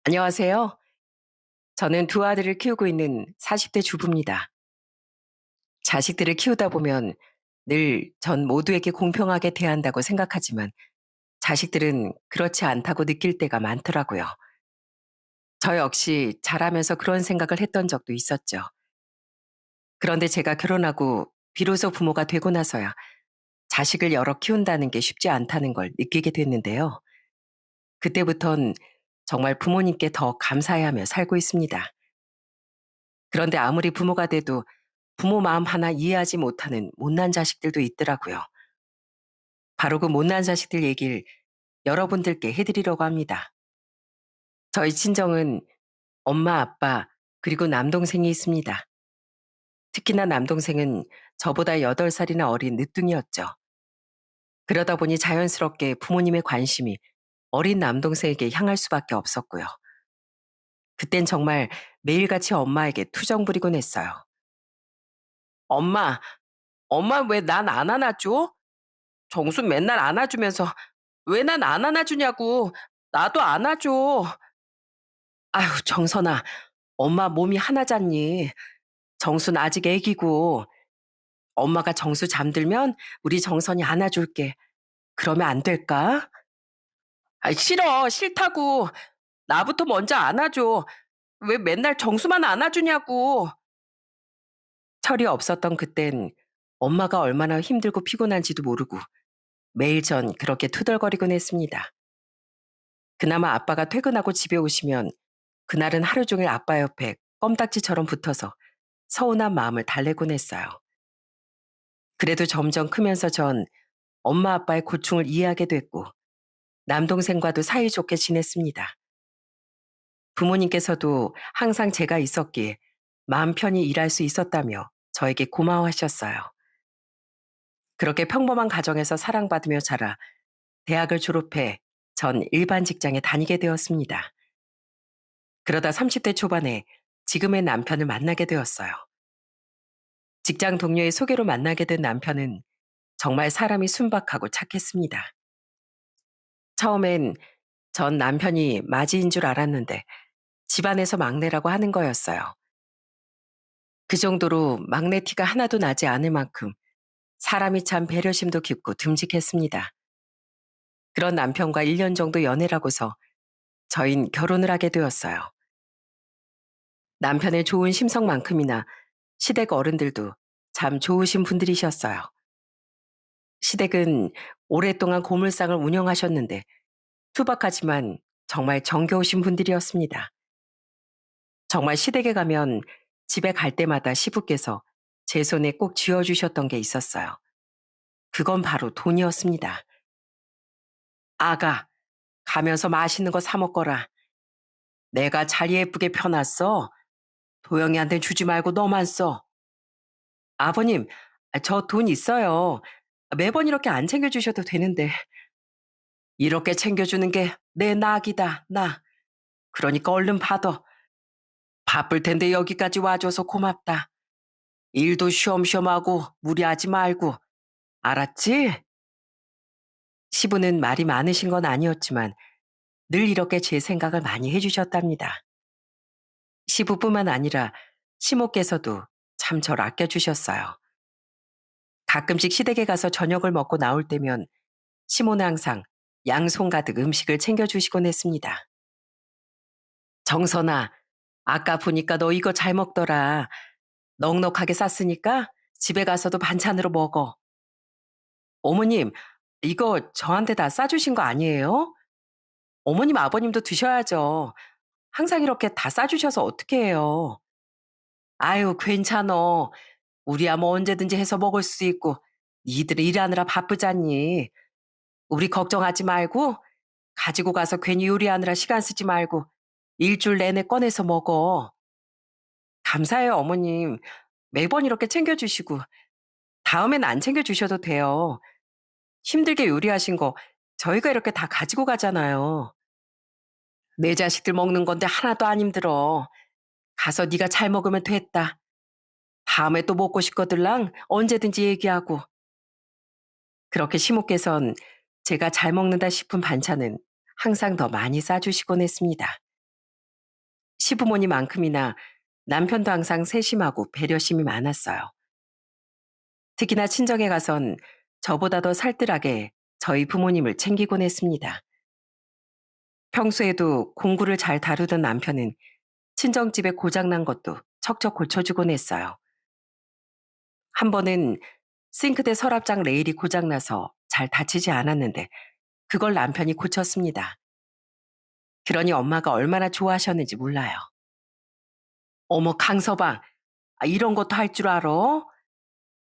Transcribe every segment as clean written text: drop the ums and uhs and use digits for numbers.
안녕하세요. 저는 두 아들을 키우고 있는 40대 주부입니다. 자식들을 키우다 보면 늘 전 모두에게 공평하게 대한다고 생각하지만 자식들은 그렇지 않다고 느낄 때가 많더라고요. 저 역시 자라면서 그런 생각을 했던 적도 있었죠. 그런데 제가 결혼하고 비로소 부모가 되고 나서야 자식을 여러 키운다는 게 쉽지 않다는 걸 느끼게 됐는데요. 그때부턴 정말 부모님께 더 감사해하며 살고 있습니다. 그런데 아무리 부모가 돼도 부모 마음 하나 이해하지 못하는 못난 자식들도 있더라고요. 바로 그 못난 자식들 얘기를 여러분들께 해드리려고 합니다. 저희 친정은 엄마, 아빠, 그리고 남동생이 있습니다. 특히나 남동생은 저보다 8살이나 어린 늦둥이였죠. 그러다 보니 자연스럽게 부모님의 관심이 어린 남동생에게 향할 수밖에 없었고요. 그땐 정말 매일같이 엄마에게 투정 부리곤 했어요. 엄마, 엄마 왜 난 안 안아줘? 정순 맨날 안아주면서 왜 난 안 안아주냐고. 나도 안아줘. 아휴, 정선아. 엄마 몸이 하나잖니. 정순 아직 애기고. 엄마가 정수 잠들면 우리 정선이 안아줄게. 그러면 안 될까? 아, 싫어. 싫다고. 나부터 먼저 안아줘. 왜 맨날 정수만 안아주냐고. 철이 없었던 그땐 엄마가 얼마나 힘들고 피곤한지도 모르고 매일 전 그렇게 투덜거리곤 했습니다. 그나마 아빠가 퇴근하고 집에 오시면 그날은 하루 종일 아빠 옆에 껌딱지처럼 붙어서 서운한 마음을 달래곤 했어요. 그래도 점점 크면서 전 엄마 아빠의 고충을 이해하게 됐고 남동생과도 사이좋게 지냈습니다. 부모님께서도 항상 제가 있었기에 마음 편히 일할 수 있었다며 저에게 고마워하셨어요. 그렇게 평범한 가정에서 사랑받으며 자라 대학을 졸업해 전 일반 직장에 다니게 되었습니다. 그러다 30대 초반에 지금의 남편을 만나게 되었어요. 직장 동료의 소개로 만나게 된 남편은 정말 사람이 순박하고 착했습니다. 처음엔 전 남편이 맞이인 줄 알았는데 집안에서 막내라고 하는 거였어요. 그 정도로 막내 티가 하나도 나지 않을 만큼 사람이 참 배려심도 깊고 듬직했습니다. 그런 남편과 1년 정도 연애라고서 저흰 결혼을 하게 되었어요. 남편의 좋은 심성만큼이나 시댁 어른들도 참 좋으신 분들이셨어요. 시댁은 오랫동안 고물상을 운영하셨는데 투박하지만 정말 정겨우신 분들이었습니다. 정말 시댁에 가면 집에 갈 때마다 시부께서 제 손에 꼭 쥐어주셨던 게 있었어요. 그건 바로 돈이었습니다. 아가, 가면서 맛있는 거 사 먹거라. 내가 자리 예쁘게 펴놨어. 도영이한테 주지 말고 너만 써. 아버님, 저 돈 있어요. 매번 이렇게 안 챙겨주셔도 되는데. 이렇게 챙겨주는 게 내 낙이다, 나. 그러니까 얼른 받아. 바쁠 텐데 여기까지 와줘서 고맙다. 일도 쉬엄쉬엄 하고 무리하지 말고. 알았지? 시부는 말이 많으신 건 아니었지만 늘 이렇게 제 생각을 많이 해주셨답니다. 시부뿐만 아니라 시모께서도 참 절 아껴주셨어요. 가끔씩 시댁에 가서 저녁을 먹고 나올 때면 시모는 항상 양손 가득 음식을 챙겨주시곤 했습니다. 정선아, 아까 보니까 너 이거 잘 먹더라. 넉넉하게 쌌으니까 집에 가서도 반찬으로 먹어. 어머님, 이거 저한테 다 싸주신 거 아니에요? 어머님, 아버님도 드셔야죠. 항상 이렇게 다 싸주셔서 어떻게 해요? 아유, 괜찮어. 우리야 뭐 언제든지 해서 먹을 수 있고 니들 일하느라 바쁘잖니. 우리 걱정하지 말고 가지고 가서 괜히 요리하느라 시간 쓰지 말고 일주일 내내 꺼내서 먹어. 감사해요, 어머님. 매번 이렇게 챙겨주시고 다음엔 안 챙겨주셔도 돼요. 힘들게 요리하신 거 저희가 이렇게 다 가지고 가잖아요. 내 자식들 먹는 건데 하나도 안 힘들어. 가서 네가 잘 먹으면 됐다. 다음에 또 먹고 싶거들랑 언제든지 얘기하고. 그렇게 시모께선 제가 잘 먹는다 싶은 반찬은 항상 더 많이 싸주시곤 했습니다. 시부모님만큼이나 남편도 항상 세심하고 배려심이 많았어요. 특히나 친정에 가선 저보다 더 살뜰하게 저희 부모님을 챙기곤 했습니다. 평소에도 공구를 잘 다루던 남편은 친정집에 고장난 것도 척척 고쳐주곤 했어요. 한 번은 싱크대 서랍장 레일이 고장나서 잘 다치지 않았는데 그걸 남편이 고쳤습니다. 그러니 엄마가 얼마나 좋아하셨는지 몰라요. 어머, 강서방, 이런 것도 할 줄 알아?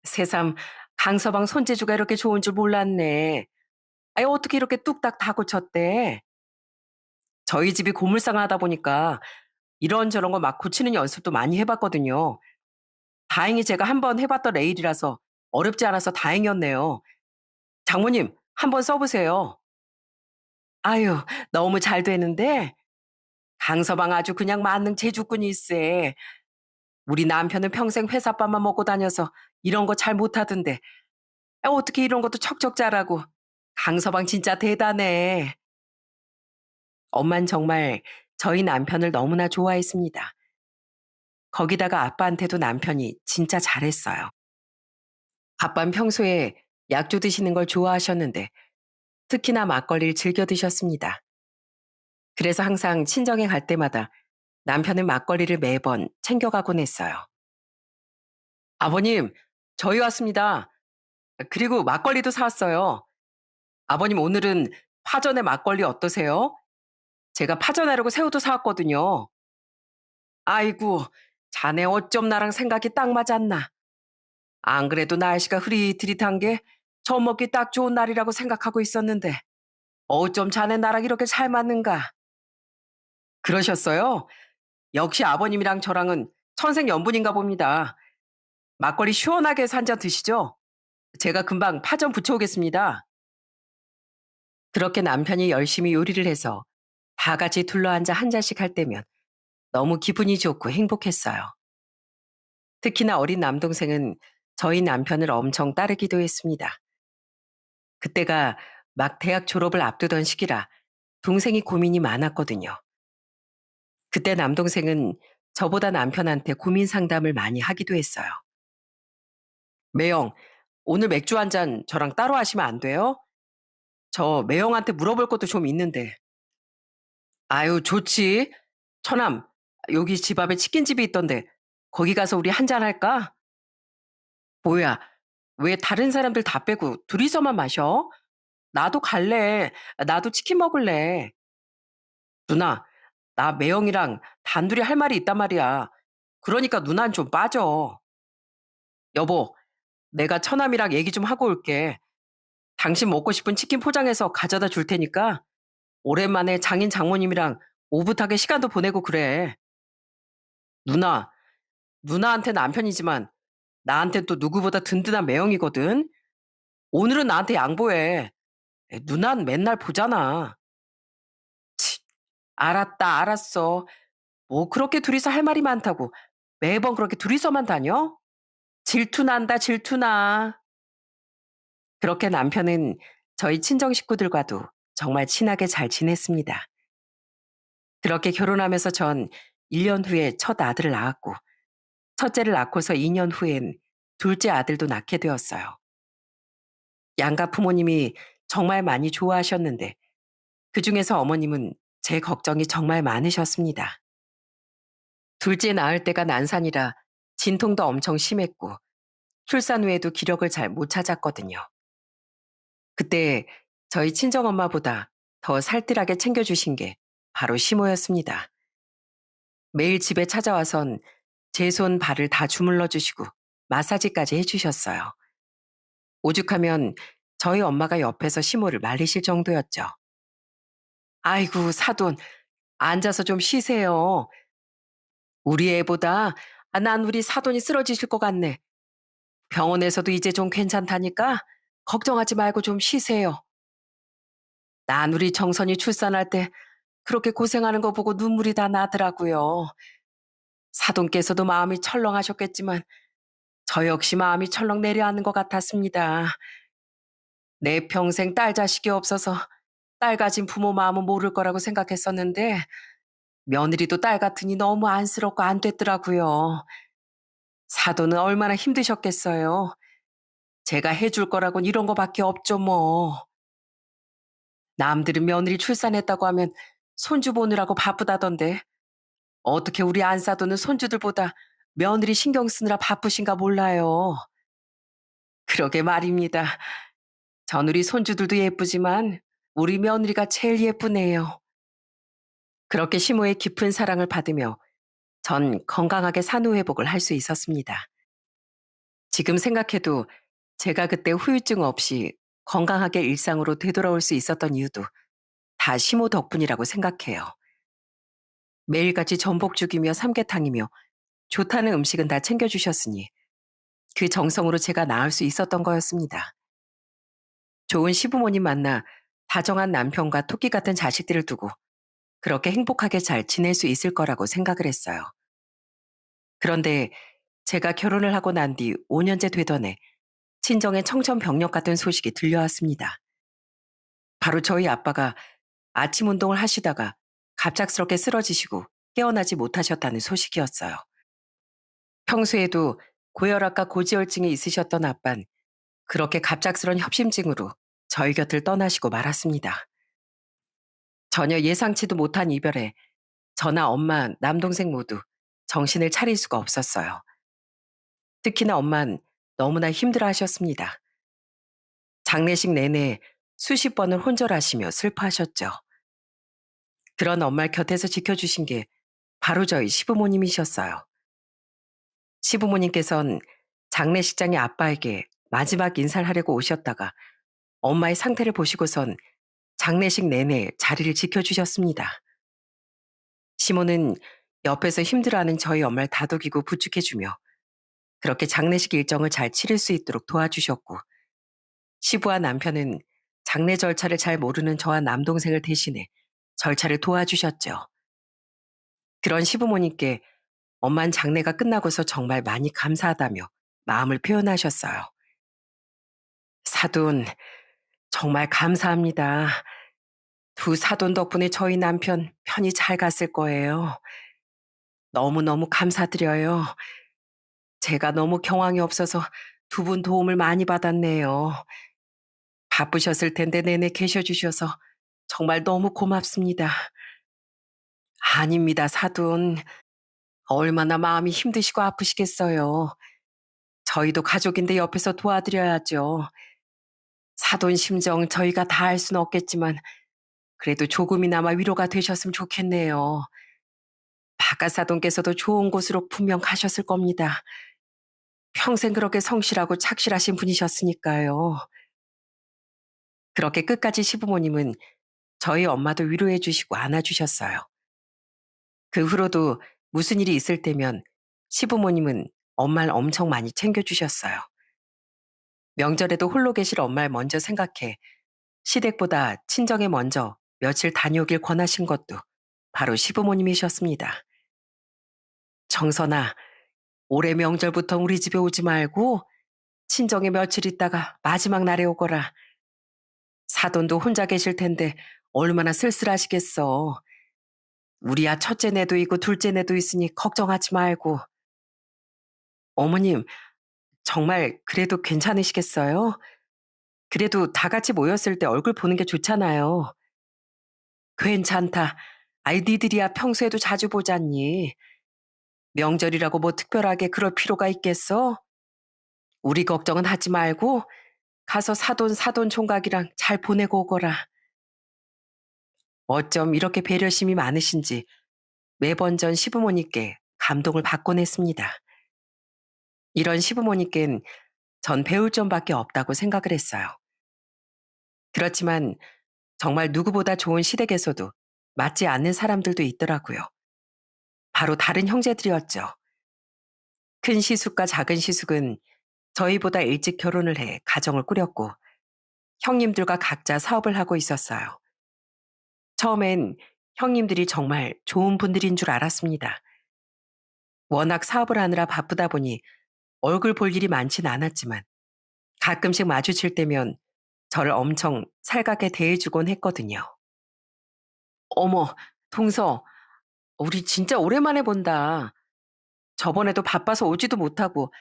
새삼, 강서방 손재주가 이렇게 좋은 줄 몰랐네. 어떻게 이렇게 뚝딱 다 고쳤대? 저희 집이 고물상하다 보니까 이런저런 거 막 고치는 연습도 많이 해봤거든요. 다행히 제가 한번 해봤던 레일이라서 어렵지 않아서 다행이었네요. 장모님, 한번 써보세요. 아유, 너무 잘 되는데? 강서방 아주 그냥 만능 제주꾼이 있세. 우리 남편은 평생 회사밥만 먹고 다녀서 이런 거 잘 못하던데. 어떻게 이런 것도 척척 잘하고. 강서방 진짜 대단해. 엄만 정말 저희 남편을 너무나 좋아했습니다. 거기다가 아빠한테도 남편이 진짜 잘했어요. 아빠는 평소에 약주 드시는 걸 좋아하셨는데 특히나 막걸리를 즐겨 드셨습니다. 그래서 항상 친정에 갈 때마다 남편은 막걸리를 매번 챙겨가곤 했어요. 아버님, 저희 왔습니다. 그리고 막걸리도 사왔어요. 아버님, 오늘은 파전에 막걸리 어떠세요? 제가 파전하려고 새우도 사왔거든요. 아이고, 자네 어쩜 나랑 생각이 딱 맞았나. 안 그래도 날씨가 흐릿흐릿한 게 젖 먹기 딱 좋은 날이라고 생각하고 있었는데 어쩜 자네 나랑 이렇게 잘 맞는가. 그러셨어요? 역시 아버님이랑 저랑은 천생연분인가 봅니다. 막걸리 시원하게 해서 한 잔 드시죠? 제가 금방 파전 부쳐오겠습니다. 그렇게 남편이 열심히 요리를 해서 다 같이 둘러앉아 한 잔씩 할 때면 너무 기분이 좋고 행복했어요. 특히나 어린 남동생은 저희 남편을 엄청 따르기도 했습니다. 그때가 막 대학 졸업을 앞두던 시기라 동생이 고민이 많았거든요. 그때 남동생은 저보다 남편한테 고민 상담을 많이 하기도 했어요. 매영, 오늘 맥주 한 잔 저랑 따로 하시면 안 돼요? 저 매영한테 물어볼 것도 좀 있는데. 아유, 좋지. 처남, 여기 집 앞에 치킨집이 있던데 거기 가서 우리 한 잔 할까? 뭐야, 왜 다른 사람들 다 빼고 둘이서만 마셔? 나도 갈래. 나도 치킨 먹을래. 누나, 나 매영이랑 단둘이 할 말이 있단 말이야. 그러니까 누난 좀 빠져. 여보, 내가 처남이랑 얘기 좀 하고 올게. 당신 먹고 싶은 치킨 포장해서 가져다 줄 테니까 오랜만에 장인 장모님이랑 오붓하게 시간도 보내고 그래. 누나, 누나한테 남편이지만 나한텐 또 누구보다 든든한 매형이거든. 오늘은 나한테 양보해. 누난 맨날 보잖아. 치, 알았다, 알았어. 뭐 그렇게 둘이서 할 말이 많다고 매번 그렇게 둘이서만 다녀? 질투난다, 질투나. 그렇게 남편은 저희 친정 식구들과도 정말 친하게 잘 지냈습니다. 그렇게 결혼하면서 전 1년 후에 첫 아들을 낳았고, 첫째를 낳고서 2년 후엔 둘째 아들도 낳게 되었어요. 양가 부모님이 정말 많이 좋아하셨는데, 그 중에서 어머님은 제 걱정이 정말 많으셨습니다. 둘째 낳을 때가 난산이라 진통도 엄청 심했고, 출산 후에도 기력을 잘 못 찾았거든요. 그때 저희 친정엄마보다 더 살뜰하게 챙겨주신 게 바로 시모였습니다. 매일 집에 찾아와선 제 손 발을 다 주물러 주시고 마사지까지 해주셨어요. 오죽하면 저희 엄마가 옆에서 시모를 말리실 정도였죠. 아이고, 사돈, 앉아서 좀 쉬세요. 우리 애보다 난 우리 사돈이 쓰러지실 것 같네. 병원에서도 이제 좀 괜찮다니까 걱정하지 말고 좀 쉬세요. 난 우리 정선이 출산할 때 그렇게 고생하는 거 보고 눈물이 다 나더라고요. 사돈께서도 마음이 철렁하셨겠지만 저 역시 마음이 철렁 내려앉는 것 같았습니다. 내 평생 딸 자식이 없어서 딸 가진 부모 마음은 모를 거라고 생각했었는데 며느리도 딸 같으니 너무 안쓰럽고 안 됐더라고요. 사돈은 얼마나 힘드셨겠어요. 제가 해줄 거라곤 이런 거밖에 없죠, 뭐. 남들은 며느리 출산했다고 하면 손주 보느라고 바쁘다던데 어떻게 우리 안사돈은 손주들보다 며느리 신경 쓰느라 바쁘신가 몰라요. 그러게 말입니다. 저누리 손주들도 예쁘지만 우리 며느리가 제일 예쁘네요. 그렇게 시모의 깊은 사랑을 받으며 전 건강하게 산후 회복을 할 수 있었습니다. 지금 생각해도 제가 그때 후유증 없이 건강하게 일상으로 되돌아올 수 있었던 이유도 다 시모 덕분이라고 생각해요. 매일같이 전복죽이며 삼계탕이며 좋다는 음식은 다 챙겨주셨으니 그 정성으로 제가 나을 수 있었던 거였습니다. 좋은 시부모님 만나 다정한 남편과 토끼 같은 자식들을 두고 그렇게 행복하게 잘 지낼 수 있을 거라고 생각을 했어요. 그런데 제가 결혼을 하고 난 뒤 5년째 되던 해 친정에 청천벽력 같은 소식이 들려왔습니다. 바로 저희 아빠가 아침 운동을 하시다가 갑작스럽게 쓰러지시고 깨어나지 못하셨다는 소식이었어요. 평소에도 고혈압과 고지혈증이 있으셨던 아빤 그렇게 갑작스런 협심증으로 저희 곁을 떠나시고 말았습니다. 전혀 예상치도 못한 이별에 저나 엄마, 남동생 모두 정신을 차릴 수가 없었어요. 특히나 엄만 너무나 힘들어 하셨습니다. 장례식 내내 수십 번을 혼절하시며 슬퍼하셨죠. 그런 엄마를 곁에서 지켜주신 게 바로 저희 시부모님이셨어요. 시부모님께선 장례식장에 아빠에게 마지막 인사를 하려고 오셨다가 엄마의 상태를 보시고선 장례식 내내 자리를 지켜주셨습니다. 시모는 옆에서 힘들어하는 저희 엄마를 다독이고 부축해주며 그렇게 장례식 일정을 잘 치를 수 있도록 도와주셨고 시부와 남편은 장례 절차를 잘 모르는 저와 남동생을 대신해 절차를 도와주셨죠. 그런 시부모님께 엄만 장례가 끝나고서 정말 많이 감사하다며 마음을 표현하셨어요. 사돈, 정말 감사합니다. 두 사돈 덕분에 저희 남편 편히 잘 갔을 거예요. 너무너무 감사드려요. 제가 너무 경황이 없어서 두 분 도움을 많이 받았네요. 바쁘셨을 텐데 내내 계셔 주셔서 정말 너무 고맙습니다. 아닙니다, 사돈. 얼마나 마음이 힘드시고 아프시겠어요. 저희도 가족인데 옆에서 도와드려야죠. 사돈 심정 저희가 다 알 수는 없겠지만 그래도 조금이나마 위로가 되셨으면 좋겠네요. 바깥 사돈께서도 좋은 곳으로 분명 가셨을 겁니다. 평생 그렇게 성실하고 착실하신 분이셨으니까요. 그렇게 끝까지 시부모님은 저희 엄마도 위로해 주시고 안아주셨어요. 그 후로도 무슨 일이 있을 때면 시부모님은 엄마를 엄청 많이 챙겨주셨어요. 명절에도 홀로 계실 엄마를 먼저 생각해 시댁보다 친정에 먼저 며칠 다녀오길 권하신 것도 바로 시부모님이셨습니다. 정선아, 올해 명절부터 우리 집에 오지 말고 친정에 며칠 있다가 마지막 날에 오거라. 사돈도 혼자 계실 텐데 얼마나 쓸쓸하시겠어. 우리야 첫째 내도 있고 둘째 내도 있으니 걱정하지 말고. 어머님, 정말 그래도 괜찮으시겠어요? 그래도 다 같이 모였을 때 얼굴 보는 게 좋잖아요. 괜찮다. 아이 니들이야 평소에도 자주 보잖니. 명절이라고 뭐 특별하게 그럴 필요가 있겠어? 우리 걱정은 하지 말고 가서 사돈 총각이랑 잘 보내고 오거라. 어쩜 이렇게 배려심이 많으신지 매번 전 시부모님께 감동을 받곤 했습니다. 이런 시부모님께는 전 배울 점밖에 없다고 생각을 했어요. 그렇지만 정말 누구보다 좋은 시댁에서도 맞지 않는 사람들도 있더라고요. 바로 다른 형제들이었죠. 큰 시숙과 작은 시숙은 저희보다 일찍 결혼을 해 가정을 꾸렸고 형님들과 각자 사업을 하고 있었어요. 처음엔 형님들이 정말 좋은 분들인 줄 알았습니다. 워낙 사업을 하느라 바쁘다 보니 얼굴 볼 일이 많진 않았지만 가끔씩 마주칠 때면 저를 엄청 살갑게 대해주곤 했거든요. 어머, 동서, 우리 진짜 오랜만에 본다. 저번에도 바빠서 오지도 못하고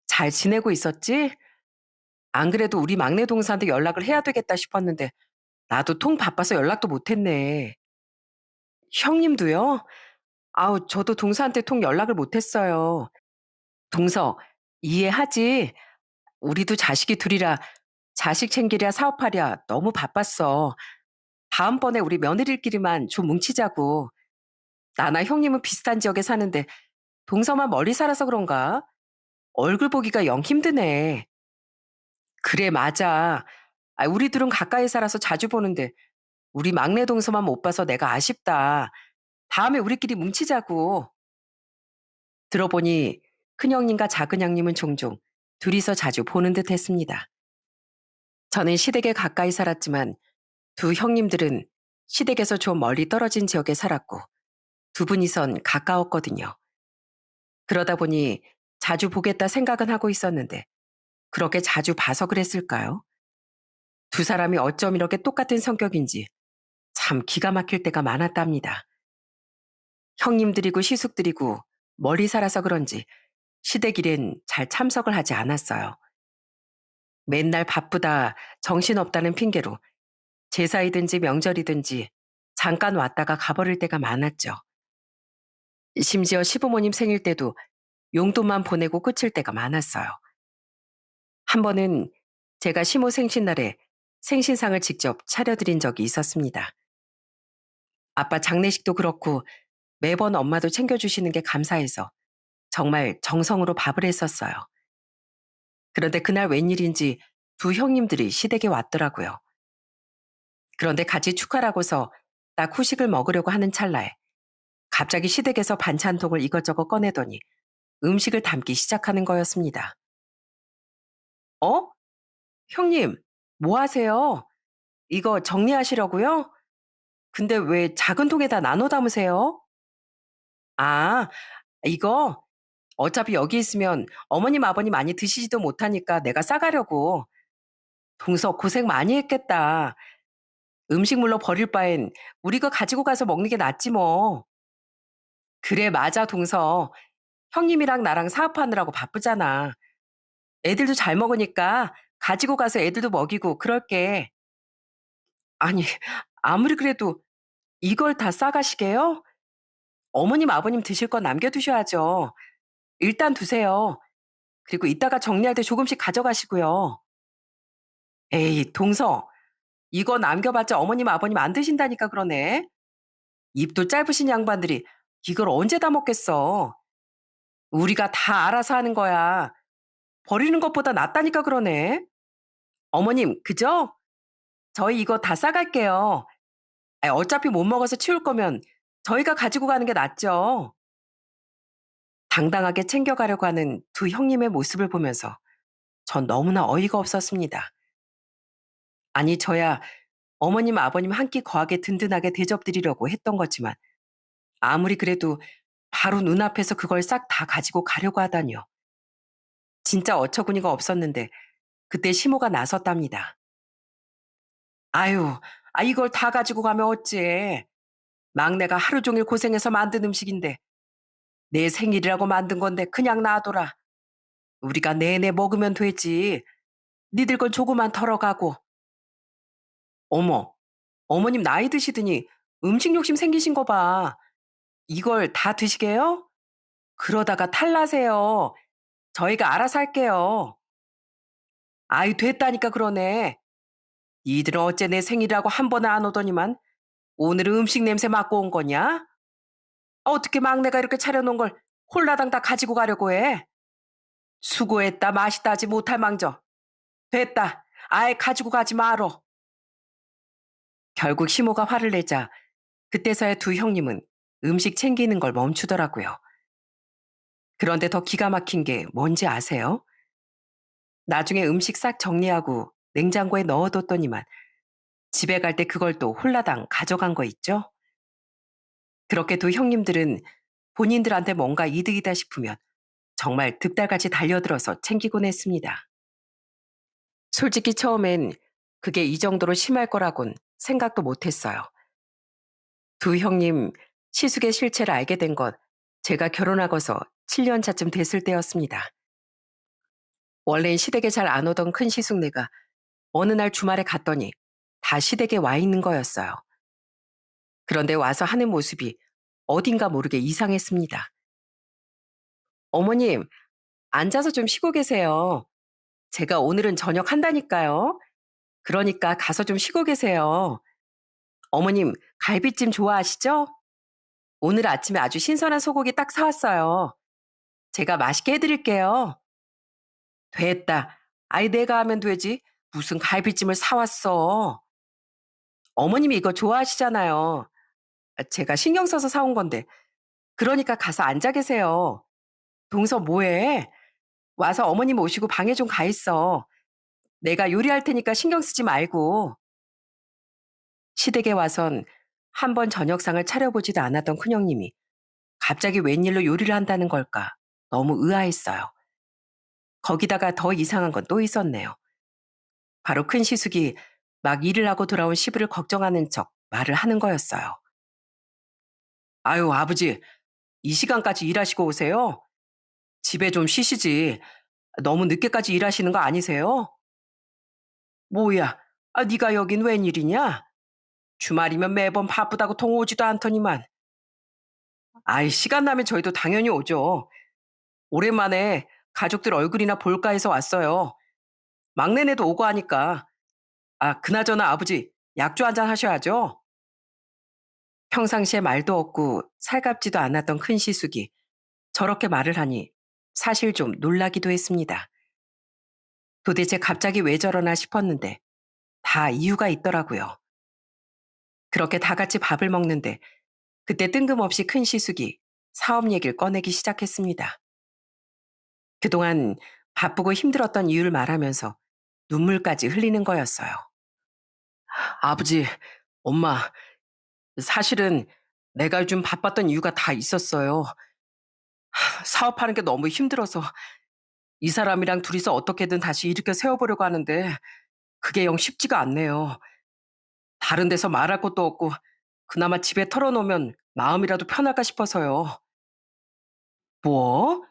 잘 지내고 있었지? 안 그래도 우리 막내 동생한테 연락을 해야 되겠다 싶었는데 나도 통 바빠서 연락도 못했네. 형님도요? 아우, 저도 동서한테 통 연락을 못했어요. 동서, 이해하지? 우리도 자식이 둘이라 자식 챙기랴 사업하랴 너무 바빴어. 다음번에 우리 며느리끼리만 좀 뭉치자고. 나나 형님은 비슷한 지역에 사는데 동서만 멀리 살아서 그런가? 얼굴 보기가 영 힘드네. 그래, 맞아. 아, 우리 둘은 가까이 살아서 자주 보는데 우리 막내 동서만 못 봐서 내가 아쉽다. 다음에 우리끼리 뭉치자고. 들어보니 큰형님과 작은형님은 종종 둘이서 자주 보는 듯 했습니다. 저는 시댁에 가까이 살았지만 두 형님들은 시댁에서 좀 멀리 떨어진 지역에 살았고 두 분이선 가까웠거든요. 그러다 보니 자주 보겠다 생각은 하고 있었는데 그렇게 자주 봐서 그랬을까요? 두 사람이 어쩜 이렇게 똑같은 성격인지 참 기가 막힐 때가 많았답니다. 형님들이고 시숙들이고 멀리 살아서 그런지 시댁 일엔 잘 참석을 하지 않았어요. 맨날 바쁘다, 정신없다는 핑계로 제사이든지 명절이든지 잠깐 왔다가 가버릴 때가 많았죠. 심지어 시부모님 생일 때도 용돈만 보내고 끝일 때가 많았어요. 한 번은 제가 시모 생신날에 생신상을 직접 차려드린 적이 있었습니다. 아빠 장례식도 그렇고 매번 엄마도 챙겨주시는 게 감사해서 정말 정성으로 밥을 했었어요. 그런데 그날 웬일인지 두 형님들이 시댁에 왔더라고요. 그런데 같이 축하라고서 딱 후식을 먹으려고 하는 찰나에 갑자기 시댁에서 반찬통을 이것저것 꺼내더니 음식을 담기 시작하는 거였습니다. 어? 형님, 뭐 하세요? 이거 정리하시려고요? 근데 왜 작은 통에다 나눠 담으세요? 아, 이거 어차피 여기 있으면 어머님, 아버님 많이 드시지도 못하니까 내가 싸가려고. 동서 고생 많이 했겠다. 음식물로 버릴 바엔 우리 거 가지고 가서 먹는 게 낫지 뭐. 그래, 맞아, 동서. 형님이랑 나랑 사업하느라고 바쁘잖아. 애들도 잘 먹으니까 가지고 가서 애들도 먹이고 그럴게. 아니, 아무리 그래도 이걸 다 싸가시게요? 어머님, 아버님 드실 건 남겨두셔야죠. 일단 두세요. 그리고 이따가 정리할 때 조금씩 가져가시고요. 에이, 동서. 이거 남겨봤자 어머님, 아버님 안 드신다니까 그러네. 입도 짧으신 양반들이 이걸 언제 다 먹겠어. 우리가 다 알아서 하는 거야. 버리는 것보다 낫다니까 그러네. 어머님, 그죠? 저희 이거 다 싸갈게요. 어차피 못 먹어서 치울 거면 저희가 가지고 가는 게 낫죠. 당당하게 챙겨가려고 하는 두 형님의 모습을 보면서 전 너무나 어이가 없었습니다. 아니, 저야 어머님, 아버님 한 끼 거하게 든든하게 대접드리려고 했던 거지만 아무리 그래도 바로 눈앞에서 그걸 싹 다 가지고 가려고 하다니요. 진짜 어처구니가 없었는데 그때 시모가 나섰답니다. 아유, 이걸 다 가지고 가면 어째. 막내가 하루 종일 고생해서 만든 음식인데 내 생일이라고 만든 건데 그냥 놔둬라. 우리가 내내 먹으면 되지. 니들 건 조금만 덜어가고. 어머, 어머님 나이 드시더니 음식 욕심 생기신 거 봐. 이걸 다 드시게요? 그러다가 탈나세요. 저희가 알아서 할게요. 아이, 됐다니까 그러네. 니들은 어째 내 생일이라고 한 번에 안 오더니만 오늘은 음식 냄새 맡고 온 거냐? 어떻게 막내가 이렇게 차려놓은 걸 홀라당 다 가지고 가려고 해? 수고했다 맛있다 하지 못할 망정. 됐다. 아예 가지고 가지 말어. 결국 시모가 화를 내자 그때서야 두 형님은 음식 챙기는 걸 멈추더라고요. 그런데 더 기가 막힌 게 뭔지 아세요? 나중에 음식 싹 정리하고 냉장고에 넣어뒀더니만 집에 갈 때 그걸 또 홀라당 가져간 거 있죠? 그렇게 두 형님들은 본인들한테 뭔가 이득이다 싶으면 정말 득달같이 달려들어서 챙기곤 했습니다. 솔직히 처음엔 그게 이 정도로 심할 거라곤 생각도 못 했어요. 두 형님 시숙의 실체를 알게 된 것, 제가 결혼하고서 7년 차쯤 됐을 때였습니다. 원래는 시댁에 잘 안 오던 큰 시숙네가 어느 날 주말에 갔더니 다 시댁에 와 있는 거였어요. 그런데 와서 하는 모습이 어딘가 모르게 이상했습니다. 어머님, 앉아서 좀 쉬고 계세요. 제가 오늘은 저녁 한다니까요. 그러니까 가서 좀 쉬고 계세요. 어머님, 갈비찜 좋아하시죠? 오늘 아침에 아주 신선한 소고기 딱 사왔어요. 제가 맛있게 해드릴게요. 됐다. 아이, 내가 하면 되지. 무슨 갈비찜을 사왔어. 어머님이 이거 좋아하시잖아요. 제가 신경 써서 사온 건데. 그러니까 가서 앉아 계세요. 동서 뭐해? 와서 어머님 모시고 방에 좀 가 있어. 내가 요리할 테니까 신경 쓰지 말고. 시댁에 와선 한 번 저녁상을 차려보지도 않았던 큰형님이 갑자기 웬일로 요리를 한다는 걸까? 너무 의아했어요. 거기다가 더 이상한 건 또 있었네요. 바로 큰 시숙이 막 일을 하고 돌아온 시부를 걱정하는 척 말을 하는 거였어요. 아유, 아버지, 이 시간까지 일하시고 오세요? 집에 좀 쉬시지. 너무 늦게까지 일하시는 거 아니세요? 뭐야, 네가 여긴 웬일이냐? 주말이면 매번 바쁘다고 통 오지도 않더니만. 아이, 시간 나면 저희도 당연히 오죠. 오랜만에 가족들 얼굴이나 볼까 해서 왔어요. 막내네도 오고 하니까. 그나저나 아버지, 약주 한잔 하셔야죠. 평상시에 말도 없고 살갑지도 않았던 큰 시숙이 저렇게 말을 하니 사실 좀 놀라기도 했습니다. 도대체 갑자기 왜 저러나 싶었는데 다 이유가 있더라고요. 그렇게 다 같이 밥을 먹는데 그때 뜬금없이 큰 시숙이 사업 얘기를 꺼내기 시작했습니다. 그동안 바쁘고 힘들었던 이유를 말하면서 눈물까지 흘리는 거였어요. 아버지, 엄마, 사실은 내가 요즘 바빴던 이유가 다 있었어요. 사업하는 게 너무 힘들어서 이 사람이랑 둘이서 어떻게든 다시 일으켜 세워보려고 하는데 그게 영 쉽지가 않네요. 다른 데서 말할 것도 없고 그나마 집에 털어놓으면 마음이라도 편할까 싶어서요. 뭐?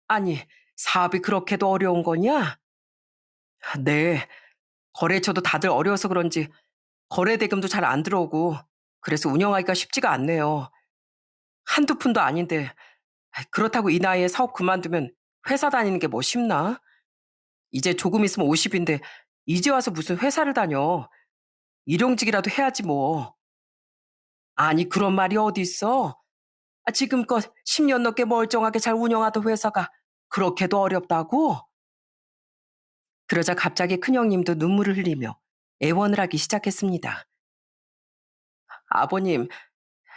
아니, 사업이 그렇게도 어려운 거냐? 네, 거래처도 다들 어려워서 그런지 거래 대금도 잘 안 들어오고 그래서 운영하기가 쉽지가 않네요. 한두 푼도 아닌데 그렇다고 이 나이에 사업 그만두면 회사 다니는 게 뭐 쉽나? 이제 조금 있으면 50인데 이제 와서 무슨 회사를 다녀. 일용직이라도 해야지 뭐. 아니 그런 말이 어디 있어? 지금껏 10년 넘게 멀쩡하게 잘 운영하던 회사가 그렇게도 어렵다고? 그러자 갑자기 큰형님도 눈물을 흘리며 애원을 하기 시작했습니다. 아버님,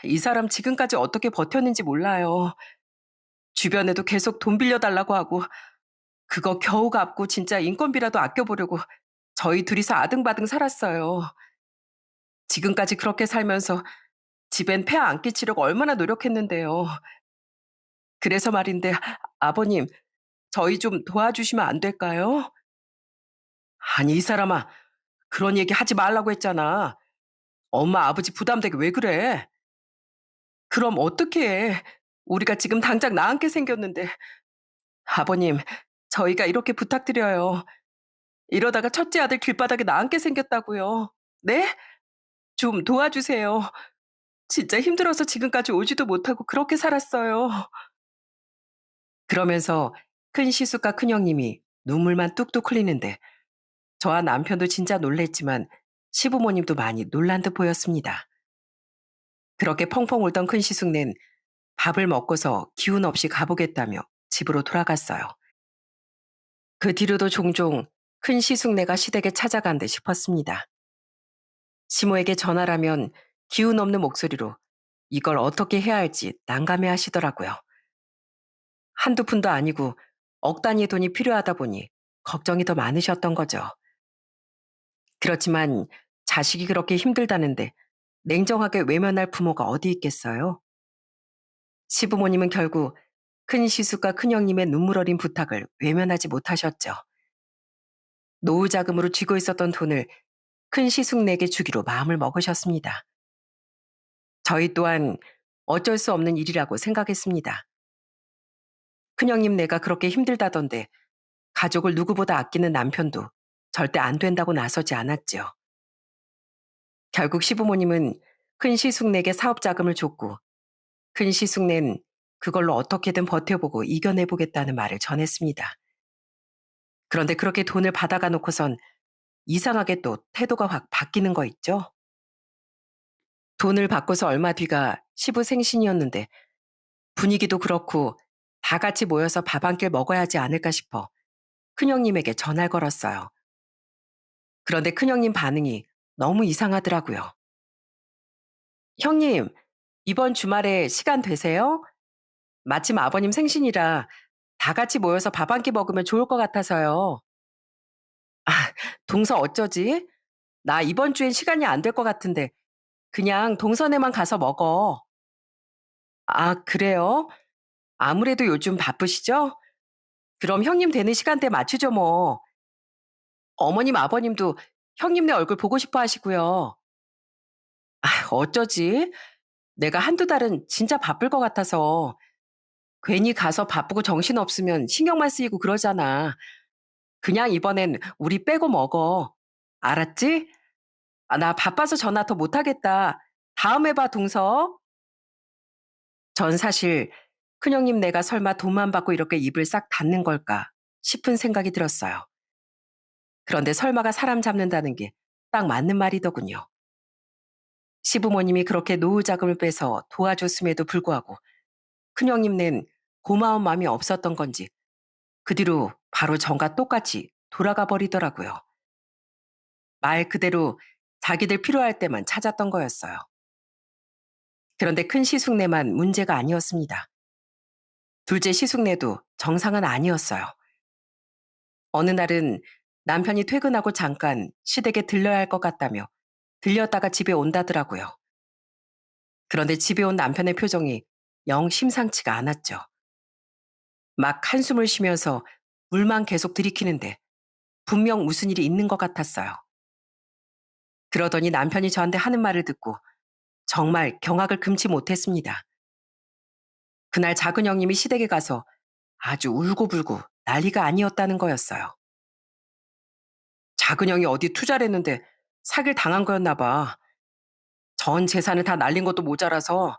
이 사람 지금까지 어떻게 버텼는지 몰라요. 주변에도 계속 돈 빌려달라고 하고 그거 겨우 갚고 진짜 인건비라도 아껴보려고 저희 둘이서 아등바등 살았어요. 지금까지 그렇게 살면서 집엔 폐하 안 끼치려고 얼마나 노력했는데요. 그래서 말인데 아버님, 저희 좀 도와주시면 안 될까요? 아니 이 사람아, 그런 얘기 하지 말라고 했잖아. 엄마 아버지 부담되게 왜 그래? 그럼 어떻게 해? 우리가 지금 당장 나앉게 생겼는데. 아버님, 저희가 이렇게 부탁드려요. 이러다가 첫째 아들 길바닥에 나앉게 생겼다고요. 네? 좀 도와주세요. 진짜 힘들어서 지금까지 오지도 못하고 그렇게 살았어요. 그러면서 큰 시숙과 큰형님이 눈물만 뚝뚝 흘리는데 저와 남편도 진짜 놀랬지만 시부모님도 많이 놀란 듯 보였습니다. 그렇게 펑펑 울던 큰 시숙는 밥을 먹고서 기운 없이 가보겠다며 집으로 돌아갔어요. 그 뒤로도 종종 큰 시숙네가 시댁에 찾아간 듯 싶었습니다. 시모에게 전화라면 기운 없는 목소리로 이걸 어떻게 해야 할지 난감해 하시더라고요. 한두 푼도 아니고 억 단위의 돈이 필요하다 보니 걱정이 더 많으셨던 거죠. 그렇지만 자식이 그렇게 힘들다는데 냉정하게 외면할 부모가 어디 있겠어요? 시부모님은 결국 큰 시숙과 큰형님의 눈물 어린 부탁을 외면하지 못하셨죠. 노후 자금으로 쥐고 있었던 돈을 큰 시숙네에게 주기로 마음을 먹으셨습니다. 저희 또한 어쩔 수 없는 일이라고 생각했습니다. 큰형님 내가 그렇게 힘들다던데 가족을 누구보다 아끼는 남편도 절대 안 된다고 나서지 않았죠. 결국 시부모님은 큰 시숙네에게 사업 자금을 줬고 큰 시숙네는 그걸로 어떻게든 버텨보고 이겨내보겠다는 말을 전했습니다. 그런데 그렇게 돈을 받아가 놓고선 이상하게 또 태도가 확 바뀌는 거 있죠? 돈을 받고서 얼마 뒤가 시부 생신이었는데 분위기도 그렇고 다 같이 모여서 밥 한 끼 먹어야 하지 않을까 싶어 큰형님에게 전화를 걸었어요. 그런데 큰형님 반응이 너무 이상하더라고요. 형님, 이번 주말에 시간 되세요? 마침 아버님 생신이라 다 같이 모여서 밥 한 끼 먹으면 좋을 것 같아서요. 동서 어쩌지? 나 이번 주엔 시간이 안 될 것 같은데 그냥 동선에만 가서 먹어. 아, 그래요? 아무래도 요즘 바쁘시죠? 그럼 형님 되는 시간대 맞추죠 뭐. 어머님, 아버님도 형님네 얼굴 보고 싶어 하시고요. 어쩌지? 내가 한두 달은 진짜 바쁠 것 같아서 괜히 가서 바쁘고 정신없으면 신경만 쓰이고 그러잖아. 그냥 이번엔 우리 빼고 먹어. 알았지? 아, 나 바빠서 전화 더 못하겠다. 다음에 봐, 동서. 전 사실 큰형님 내가 설마 돈만 받고 이렇게 입을 싹 닫는 걸까 싶은 생각이 들었어요. 그런데 설마가 사람 잡는다는 게 딱 맞는 말이더군요. 시부모님이 그렇게 노후 자금을 빼서 도와줬음에도 불구하고 큰형님는 고마운 마음이 없었던 건지 그 뒤로 바로 전과 똑같이 돌아가 버리더라고요. 말 그대로 자기들 필요할 때만 찾았던 거였어요. 그런데 큰 시숙네만 문제가 아니었습니다. 둘째 시숙네도 정상은 아니었어요. 어느 날은 남편이 퇴근하고 잠깐 시댁에 들러야 할 것 같다며 들렸다가 집에 온다더라고요. 그런데 집에 온 남편의 표정이 영 심상치가 않았죠. 막 한숨을 쉬면서 물만 계속 들이키는데 분명 무슨 일이 있는 것 같았어요. 그러더니 남편이 저한테 하는 말을 듣고 정말 경악을 금치 못했습니다. 그날 작은 형님이 시댁에 가서 아주 울고불고 난리가 아니었다는 거였어요. 작은 형이 어디 투자를 했는데 사기를 당한 거였나 봐. 전 재산을 다 날린 것도 모자라서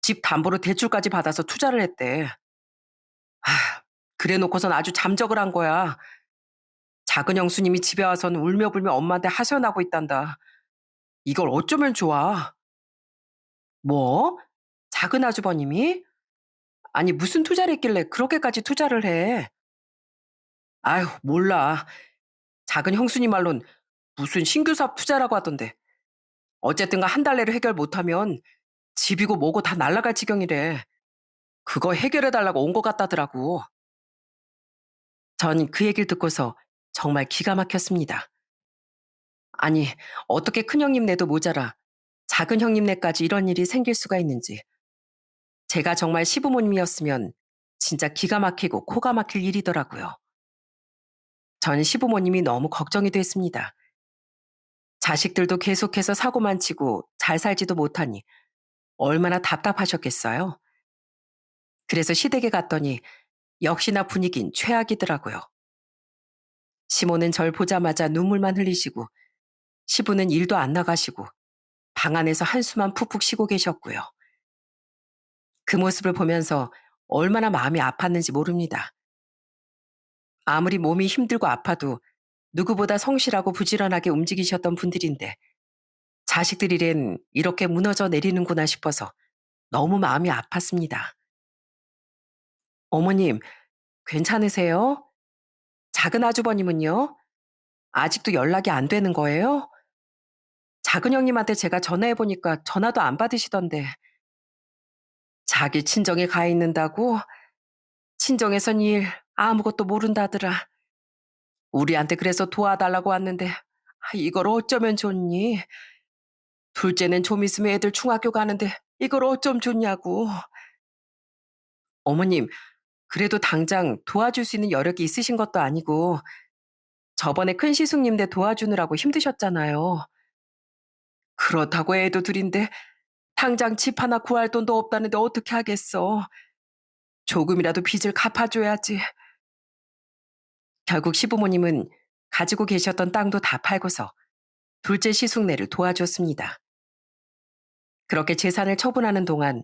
집 담보로 대출까지 받아서 투자를 했대. 그래 놓고선 아주 잠적을 한 거야. 작은 형수님이 집에 와서는 울며불며 엄마한테 하소연하고 있단다. 이걸 어쩌면 좋아. 뭐? 작은 아주버님이? 아니 무슨 투자를 했길래 그렇게까지 투자를 해. 아휴 몰라. 작은 형수님 말론 무슨 신규 사업 투자라고 하던데. 어쨌든가 한 달 내로 해결 못하면 집이고 뭐고 다 날라갈 지경이래. 그거 해결해달라고 온 것 같다더라고. 전 그 얘기를 듣고서 정말 기가 막혔습니다. 아니, 어떻게 큰 형님네도 모자라 작은 형님네까지 이런 일이 생길 수가 있는지. 제가 정말 시부모님이었으면 진짜 기가 막히고 코가 막힐 일이더라고요. 전 시부모님이 너무 걱정이 됐습니다. 자식들도 계속해서 사고만 치고 잘 살지도 못하니 얼마나 답답하셨겠어요. 그래서 시댁에 갔더니 역시나 분위긴 최악이더라고요. 시모는 절 보자마자 눈물만 흘리시고 시부는 일도 안 나가시고 방 안에서 한숨만 푹푹 쉬고 계셨고요. 그 모습을 보면서 얼마나 마음이 아팠는지 모릅니다. 아무리 몸이 힘들고 아파도 누구보다 성실하고 부지런하게 움직이셨던 분들인데 자식들 일엔 이렇게 무너져 내리는구나 싶어서 너무 마음이 아팠습니다. 어머님, 괜찮으세요? 작은 아주버님은요? 아직도 연락이 안 되는 거예요? 작은 형님한테 제가 전화해보니까 전화도 안 받으시던데 자기 친정에 가 있는다고? 친정에선 일 아무것도 모른다더라. 우리한테 그래서 도와달라고 왔는데 이걸 어쩌면 좋니? 둘째는 좀 있으면 애들 중학교 가는데 이걸 어쩜 좋냐고. 어머님, 그래도 당장 도와줄 수 있는 여력이 있으신 것도 아니고 저번에 큰 시숙님네 도와주느라고 힘드셨잖아요. 그렇다고 애도 둘인데 당장 집 하나 구할 돈도 없다는데 어떻게 하겠어. 조금이라도 빚을 갚아줘야지. 결국 시부모님은 가지고 계셨던 땅도 다 팔고서 둘째 시숙네를 도와줬습니다. 그렇게 재산을 처분하는 동안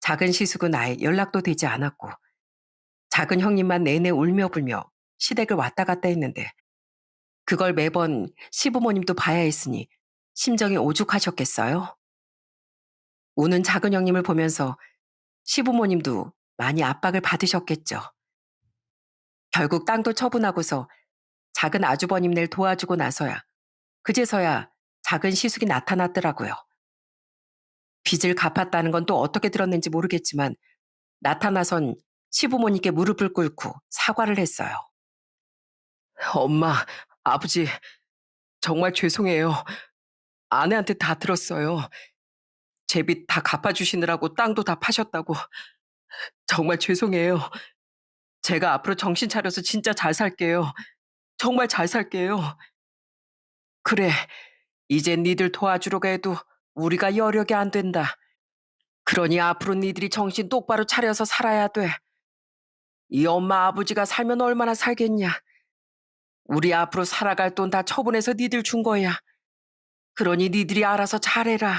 작은 시숙은 아예 연락도 되지 않았고 작은 형님만 내내 울며 불며 시댁을 왔다 갔다 했는데 그걸 매번 시부모님도 봐야 했으니 심정이 오죽하셨겠어요? 우는 작은 형님을 보면서 시부모님도 많이 압박을 받으셨겠죠. 결국 땅도 처분하고서 작은 아주버님네를 도와주고 나서야 그제서야 작은 시숙이 나타났더라고요. 빚을 갚았다는 건 또 어떻게 들었는지 모르겠지만 나타나선 시부모님께 무릎을 꿇고 사과를 했어요. 엄마, 아버지, 정말 죄송해요. 아내한테 다 들었어요. 제 빚 다 갚아주시느라고 땅도 다 파셨다고. 정말 죄송해요. 제가 앞으로 정신 차려서 진짜 잘 살게요. 정말 잘 살게요. 그래, 이젠 니들 도와주려고 해도 우리가 여력이 안 된다. 그러니 앞으로 니들이 정신 똑바로 차려서 살아야 돼. 이 엄마 아버지가 살면 얼마나 살겠냐. 우리 앞으로 살아갈 돈 다 처분해서 니들 준 거야. 그러니 니들이 알아서 잘해라.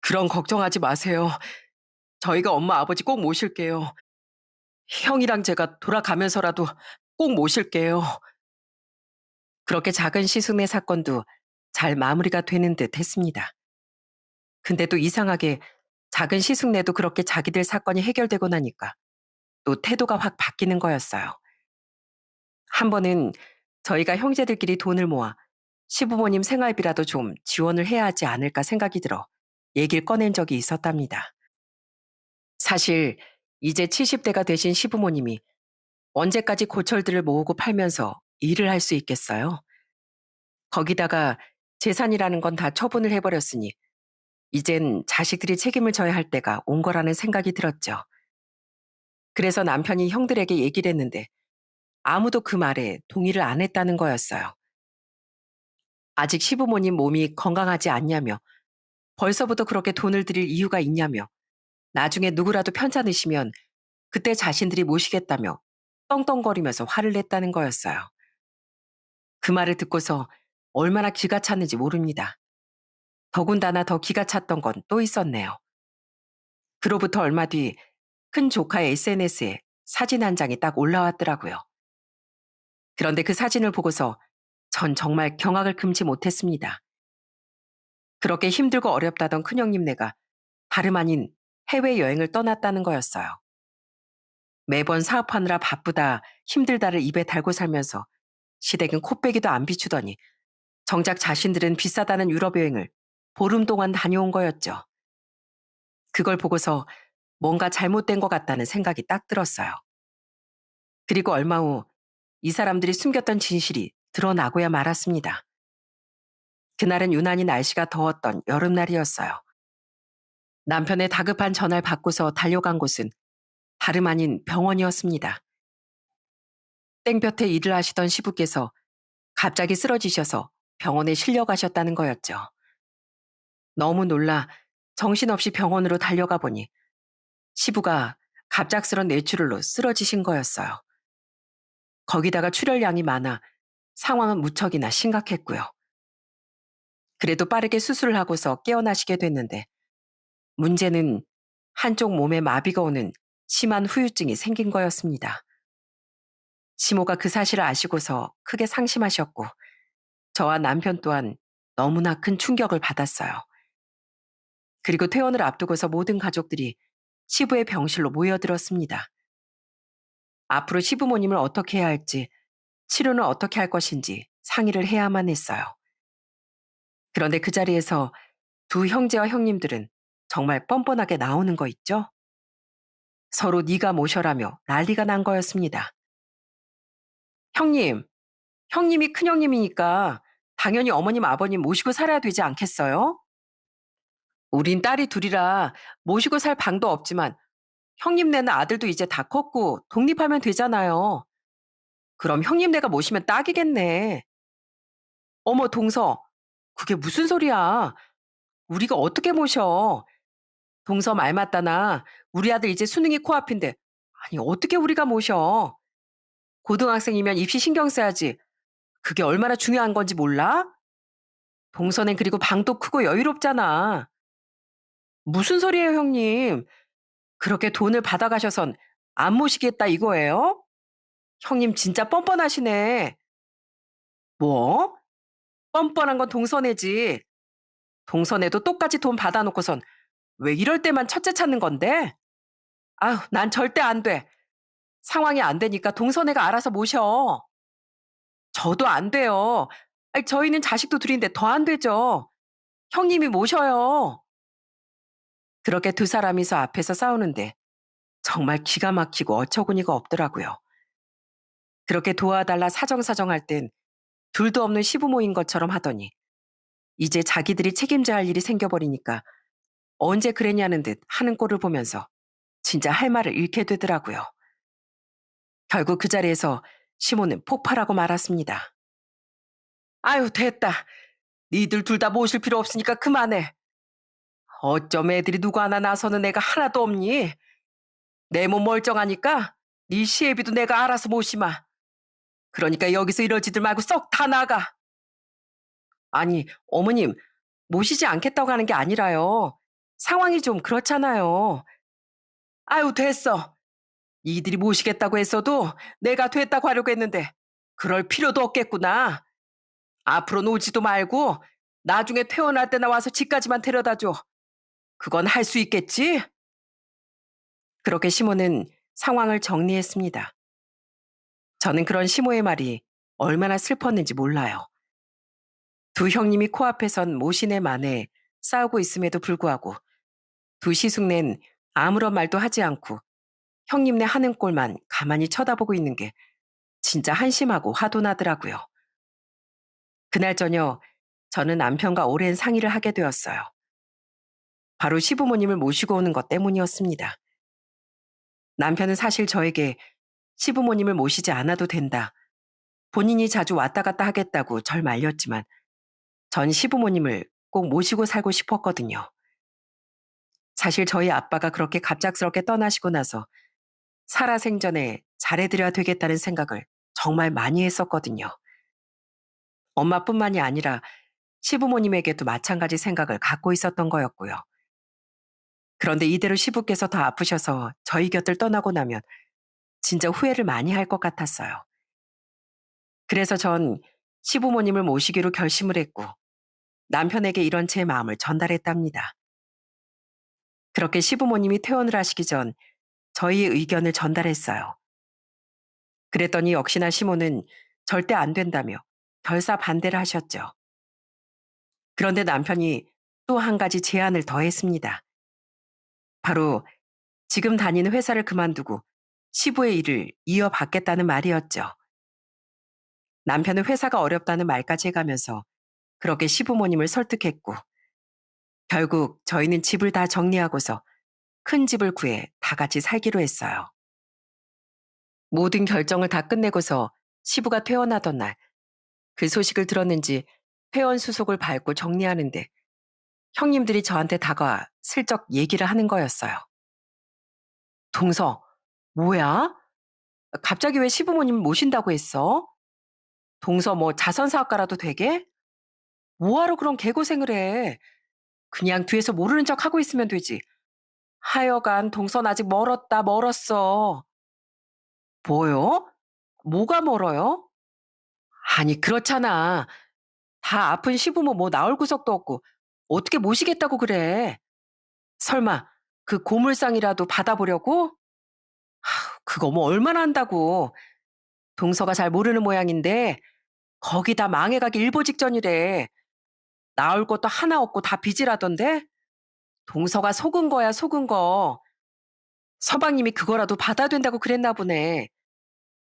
그런 걱정하지 마세요. 저희가 엄마 아버지 꼭 모실게요. 형이랑 제가 돌아가면서라도 꼭 모실게요. 그렇게 작은 시숙네 사건도 잘 마무리가 되는 듯 했습니다. 근데 또 이상하게 작은 시숙네도 그렇게 자기들 사건이 해결되고 나니까 또 태도가 확 바뀌는 거였어요. 한 번은 저희가 형제들끼리 돈을 모아 시부모님 생활비라도 좀 지원을 해야 하지 않을까 생각이 들어 얘기를 꺼낸 적이 있었답니다. 사실 이제 70대가 되신 시부모님이 언제까지 고철들을 모으고 팔면서 일을 할 수 있겠어요? 거기다가 재산이라는 건 다 처분을 해버렸으니 이젠 자식들이 책임을 져야 할 때가 온 거라는 생각이 들었죠. 그래서 남편이 형들에게 얘기를 했는데 아무도 그 말에 동의를 안 했다는 거였어요. 아직 시부모님 몸이 건강하지 않냐며 벌써부터 그렇게 돈을 들일 이유가 있냐며 나중에 누구라도 편찮으시면 그때 자신들이 모시겠다며 떵떵거리면서 화를 냈다는 거였어요. 그 말을 듣고서 얼마나 기가 찼는지 모릅니다. 더군다나 더 기가 찼던 건 또 있었네요. 그로부터 얼마 뒤 큰 조카의 SNS에 사진 한 장이 딱 올라왔더라고요. 그런데 그 사진을 보고서 전 정말 경악을 금치 못했습니다. 그렇게 힘들고 어렵다던 큰형님네가 다름 아닌 해외여행을 떠났다는 거였어요. 매번 사업하느라 바쁘다, 힘들다를 입에 달고 살면서 시댁은 코빼기도 안 비추더니 정작 자신들은 비싸다는 유럽 여행을 보름 동안 다녀온 거였죠. 그걸 보고서 뭔가 잘못된 것 같다는 생각이 딱 들었어요. 그리고 얼마 후 이 사람들이 숨겼던 진실이 드러나고야 말았습니다. 그날은 유난히 날씨가 더웠던 여름날이었어요. 남편의 다급한 전화를 받고서 달려간 곳은 다름 아닌 병원이었습니다. 땡볕에 일을 하시던 시부께서 갑자기 쓰러지셔서 병원에 실려가셨다는 거였죠. 너무 놀라 정신없이 병원으로 달려가 보니 시부가 갑작스런 뇌출혈로 쓰러지신 거였어요. 거기다가 출혈량이 많아 상황은 무척이나 심각했고요. 그래도 빠르게 수술을 하고서 깨어나시게 됐는데 문제는 한쪽 몸에 마비가 오는 심한 후유증이 생긴 거였습니다. 시모가 그 사실을 아시고서 크게 상심하셨고 저와 남편 또한 너무나 큰 충격을 받았어요. 그리고 퇴원을 앞두고서 모든 가족들이 시부의 병실로 모여들었습니다. 앞으로 시부모님을 어떻게 해야 할지, 치료는 어떻게 할 것인지 상의를 해야만 했어요. 그런데 그 자리에서 두 형제와 형님들은 정말 뻔뻔하게 나오는 거 있죠? 서로 네가 모셔라며 난리가 난 거였습니다. 형님, 형님이 큰형님이니까 당연히 어머님 아버님 모시고 살아야 되지 않겠어요? 우린 딸이 둘이라 모시고 살 방도 없지만 형님네는 아들도 이제 다 컸고 독립하면 되잖아요. 그럼 형님네가 모시면 딱이겠네. 어머 동서, 그게 무슨 소리야. 우리가 어떻게 모셔. 동서 말 맞다나 우리 아들 이제 수능이 코앞인데 아니 어떻게 우리가 모셔? 고등학생이면 입시 신경 써야지. 그게 얼마나 중요한 건지 몰라? 동서는 그리고 방도 크고 여유롭잖아. 무슨 소리예요, 형님? 그렇게 돈을 받아가셔선 안 모시겠다 이거예요? 형님 진짜 뻔뻔하시네. 뭐? 뻔뻔한 건 동서네지. 동서네도 똑같이 돈 받아놓고선 왜 이럴 때만 첫째 찾는 건데? 아휴, 난 절대 안 돼. 상황이 안 되니까 동서네가 알아서 모셔. 저도 안 돼요. 아니, 저희는 자식도 둘인데 더 안 되죠. 형님이 모셔요. 그렇게 두 사람이서 앞에서 싸우는데 정말 기가 막히고 어처구니가 없더라고요. 그렇게 도와달라 사정사정할 땐 둘도 없는 시부모인 것처럼 하더니 이제 자기들이 책임져야 할 일이 생겨버리니까 언제 그랬냐는 듯 하는 꼴을 보면서 진짜 할 말을 잃게 되더라고요. 결국 그 자리에서 시모는 폭발하고 말았습니다. 아유, 됐다. 니들 둘 다 모실 필요 없으니까 그만해. 어쩜 애들이 누구 하나 나서는 애가 하나도 없니? 내 몸 멀쩡하니까 네 시애비도 내가 알아서 모시마. 그러니까 여기서 이러지들 말고 썩 다 나가. 아니, 어머님, 모시지 않겠다고 하는 게 아니라요. 상황이 좀 그렇잖아요. 아유, 됐어. 이들이 모시겠다고 했어도 내가 됐다고 하려고 했는데 그럴 필요도 없겠구나. 앞으로는 오지도 말고 나중에 퇴원할 때나 와서 집까지만 데려다 줘. 그건 할 수 있겠지? 그렇게 시모는 상황을 정리했습니다. 저는 그런 시모의 말이 얼마나 슬펐는지 몰라요. 두 형님이 코앞에선 모신의 만에 싸우고 있음에도 불구하고 두 시숙네는 아무런 말도 하지 않고 형님네 하는 꼴만 가만히 쳐다보고 있는 게 진짜 한심하고 화도 나더라고요. 그날 저녁 저는 남편과 오랜 상의를 하게 되었어요. 바로 시부모님을 모시고 오는 것 때문이었습니다. 남편은 사실 저에게 시부모님을 모시지 않아도 된다. 본인이 자주 왔다 갔다 하겠다고 절 말렸지만 전 시부모님을 꼭 모시고 살고 싶었거든요. 사실 저희 아빠가 그렇게 갑작스럽게 떠나시고 나서 살아생전에 잘해드려야 되겠다는 생각을 정말 많이 했었거든요. 엄마뿐만이 아니라 시부모님에게도 마찬가지 생각을 갖고 있었던 거였고요. 그런데 이대로 시부께서 더 아프셔서 저희 곁을 떠나고 나면 진짜 후회를 많이 할 것 같았어요. 그래서 전 시부모님을 모시기로 결심을 했고 남편에게 이런 제 마음을 전달했답니다. 그렇게 시부모님이 퇴원을 하시기 전 저희의 의견을 전달했어요. 그랬더니 역시나 시모는 절대 안 된다며 결사 반대를 하셨죠. 그런데 남편이 또 한 가지 제안을 더했습니다. 바로 지금 다니는 회사를 그만두고 시부의 일을 이어받겠다는 말이었죠. 남편은 회사가 어렵다는 말까지 해가면서 그렇게 시부모님을 설득했고 결국 저희는 집을 다 정리하고서 큰 집을 구해 다 같이 살기로 했어요. 모든 결정을 다 끝내고서 시부가 퇴원하던 날 그 소식을 들었는지 회원 수속을 밟고 정리하는데 형님들이 저한테 다가와 슬쩍 얘기를 하는 거였어요. 동서, 뭐야? 갑자기 왜 시부모님 모신다고 했어? 동서 뭐 자선사업가라도 되게? 뭐하러 그런 개고생을 해? 그냥 뒤에서 모르는 척 하고 있으면 되지. 하여간 동선 아직 멀었다, 멀었어. 뭐요? 뭐가 멀어요? 아니, 그렇잖아. 다 아픈 시부모 뭐 나올 구석도 없고 어떻게 모시겠다고 그래? 설마 그 고물상이라도 받아보려고? 그거 뭐 얼마나 한다고. 동서가 잘 모르는 모양인데 거기 다 망해가기 일보 직전이래. 나올 것도 하나 없고 다 빚이라던데? 동서가 속은 거야, 속은 거. 서방님이 그거라도 받아야 된다고 그랬나 보네.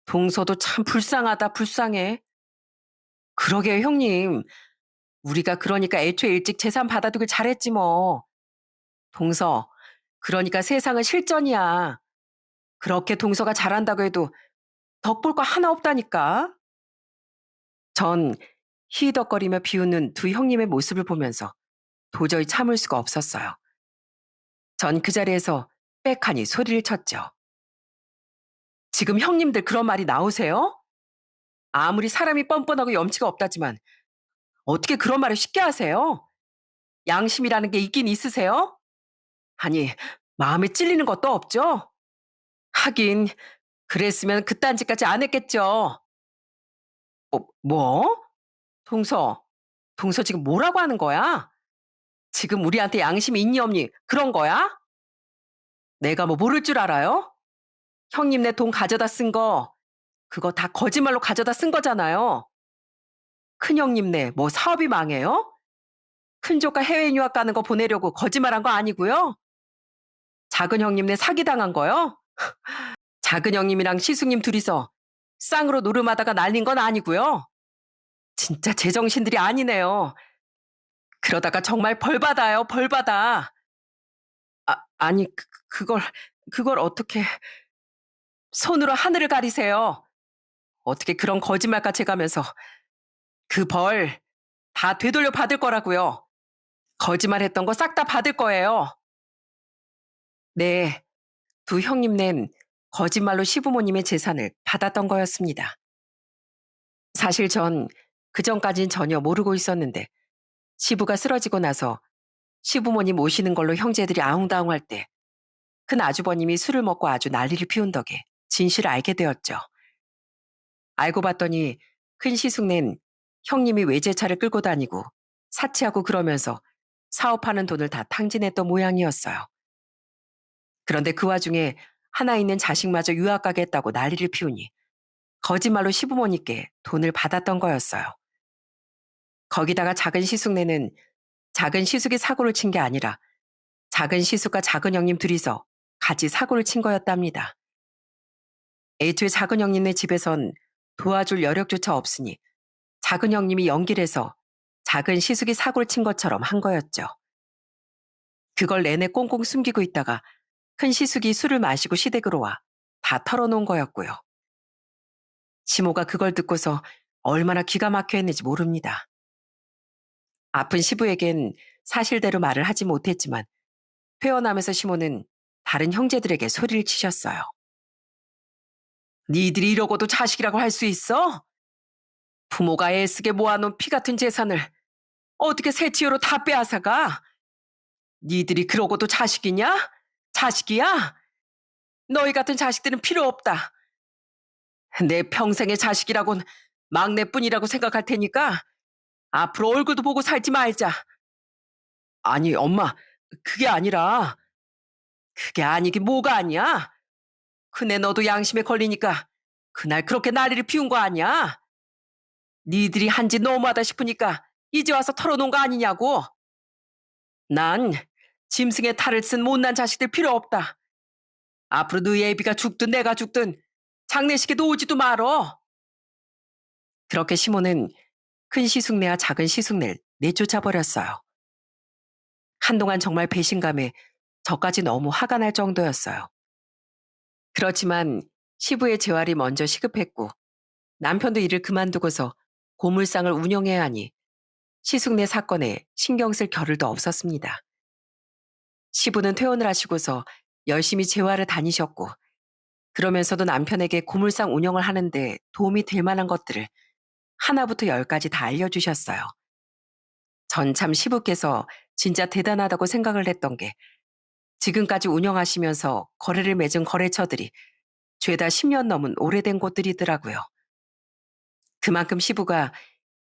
동서도 참 불쌍하다, 불쌍해. 그러게요, 형님. 우리가 그러니까 애초에 일찍 재산 받아두길 잘했지 뭐. 동서, 그러니까 세상은 실전이야. 그렇게 동서가 잘한다고 해도 덕볼 거 하나 없다니까. 전 히덕거리며 비웃는 두 형님의 모습을 보면서 도저히 참을 수가 없었어요. 전 그 자리에서 빽하니 소리를 쳤죠. 지금 형님들 그런 말이 나오세요? 아무리 사람이 뻔뻔하고 염치가 없다지만 어떻게 그런 말을 쉽게 하세요? 양심이라는 게 있긴 있으세요? 아니, 마음에 찔리는 것도 없죠? 하긴, 그랬으면 그딴 짓까지 안 했겠죠. 뭐? 동서, 동서 지금 뭐라고 하는 거야? 지금 우리한테 양심이 있니 없니 그런 거야? 내가 뭐 모를 줄 알아요? 형님네 돈 가져다 쓴 거, 그거 다 거짓말로 가져다 쓴 거잖아요. 큰형님네 뭐 사업이 망해요? 큰조카 해외 유학 가는 거 보내려고 거짓말한 거 아니고요? 작은 형님네 사기당한 거요? 작은 형님이랑 시숙님 둘이서 쌍으로 노름하다가 날린 건 아니고요. 진짜 제정신들이 아니네요. 그러다가 정말 벌 받아요, 벌 받아. 아니, 그걸 어떻게, 손으로 하늘을 가리세요. 어떻게 그런 거짓말까지 해가면서 그 벌 다 되돌려 받을 거라고요. 거짓말 했던 거 싹 다 받을 거예요. 네, 두 형님넨 거짓말로 시부모님의 재산을 받았던 거였습니다. 사실 전 그전까진 전혀 모르고 있었는데 시부가 쓰러지고 나서 시부모님 오시는 걸로 형제들이 아웅다웅할 때 큰 아주버님이 술을 먹고 아주 난리를 피운 덕에 진실을 알게 되었죠. 알고 봤더니 큰 시숙낸 형님이 외제차를 끌고 다니고 사치하고 그러면서 사업하는 돈을 다 탕진했던 모양이었어요. 그런데 그 와중에 하나 있는 자식마저 유학 가겠다고 난리를 피우니 거짓말로 시부모님께 돈을 받았던 거였어요. 거기다가 작은 시숙네는 작은 시숙이 사고를 친 게 아니라 작은 시숙과 작은 형님 둘이서 같이 사고를 친 거였답니다. 애초에 작은 형님네 집에선 도와줄 여력조차 없으니 작은 형님이 연기를 해서 작은 시숙이 사고를 친 것처럼 한 거였죠. 그걸 내내 꽁꽁 숨기고 있다가 큰 시숙이 술을 마시고 시댁으로 와 다 털어놓은 거였고요. 시모가 그걸 듣고서 얼마나 기가 막혀 했는지 모릅니다. 아픈 시부에겐 사실대로 말을 하지 못했지만 퇴원하면서 시모는 다른 형제들에게 소리를 치셨어요. 니들이 이러고도 자식이라고 할 수 있어? 부모가 애쓰게 모아놓은 피 같은 재산을 어떻게 세치요로 다 빼앗아가? 니들이 그러고도 자식이냐? 자식이야? 너희 같은 자식들은 필요 없다. 내 평생의 자식이라곤 막내뿐이라고 생각할 테니까 앞으로 얼굴도 보고 살지 말자. 아니, 엄마, 그게 아니라, 그게 아니긴 뭐가 아니야? 그네 너도 양심에 걸리니까 그날 그렇게 난리를 피운 거 아니야? 니들이 한 짓 너무하다 싶으니까 이제 와서 털어놓은 거 아니냐고. 난 짐승의 탈을 쓴 못난 자식들 필요 없다. 앞으로 너희 애비가 죽든 내가 죽든 장례식에도 오지도 말어. 그렇게 시모는 큰 시숙네와 작은 시숙네를 내쫓아 버렸어요. 한동안 정말 배신감에 저까지 너무 화가 날 정도였어요. 그렇지만 시부의 재활이 먼저 시급했고 남편도 일을 그만두고서 고물상을 운영해야 하니 시숙네 사건에 신경 쓸 겨를도 없었습니다. 시부는 퇴원을 하시고서 열심히 재활을 다니셨고 그러면서도 남편에게 고물상 운영을 하는데 도움이 될 만한 것들을 하나부터 열까지 다 알려주셨어요. 전 참 시부께서 진짜 대단하다고 생각을 했던 게 지금까지 운영하시면서 거래를 맺은 거래처들이 죄다 10년 넘은 오래된 곳들이더라고요. 그만큼 시부가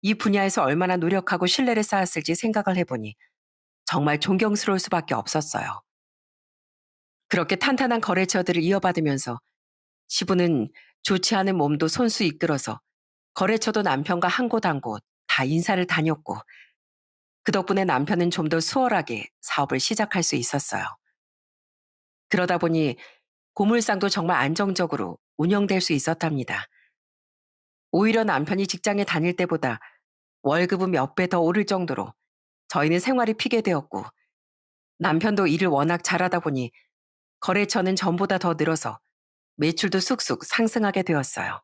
이 분야에서 얼마나 노력하고 신뢰를 쌓았을지 생각을 해보니 정말 존경스러울 수밖에 없었어요. 그렇게 탄탄한 거래처들을 이어받으면서 시부는 좋지 않은 몸도 손수 이끌어서 거래처도 남편과 한 곳 한 곳 다 인사를 다녔고 그 덕분에 남편은 좀 더 수월하게 사업을 시작할 수 있었어요. 그러다 보니 고물상도 정말 안정적으로 운영될 수 있었답니다. 오히려 남편이 직장에 다닐 때보다 월급은 몇 배 더 오를 정도로 저희는 생활이 피게 되었고 남편도 일을 워낙 잘하다 보니 거래처는 전보다 더 늘어서 매출도 쑥쑥 상승하게 되었어요.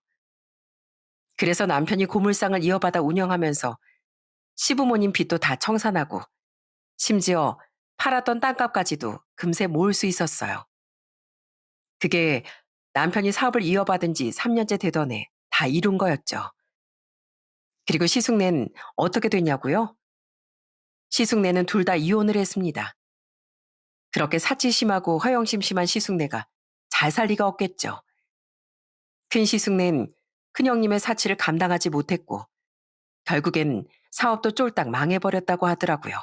그래서 남편이 고물상을 이어받아 운영하면서 시부모님 빚도 다 청산하고 심지어 팔았던 땅값까지도 금세 모을 수 있었어요. 그게 남편이 사업을 이어받은 지 3년째 되던 해 다 이룬 거였죠. 그리고 시숙네는 어떻게 됐냐고요? 시숙네는 둘 다 이혼을 했습니다. 그렇게 사치심하고 허영심심한 시숙네가 잘 살 리가 없겠죠. 큰 시숙네는 큰형님의 사치를 감당하지 못했고 결국엔 사업도 쫄딱 망해버렸다고 하더라고요.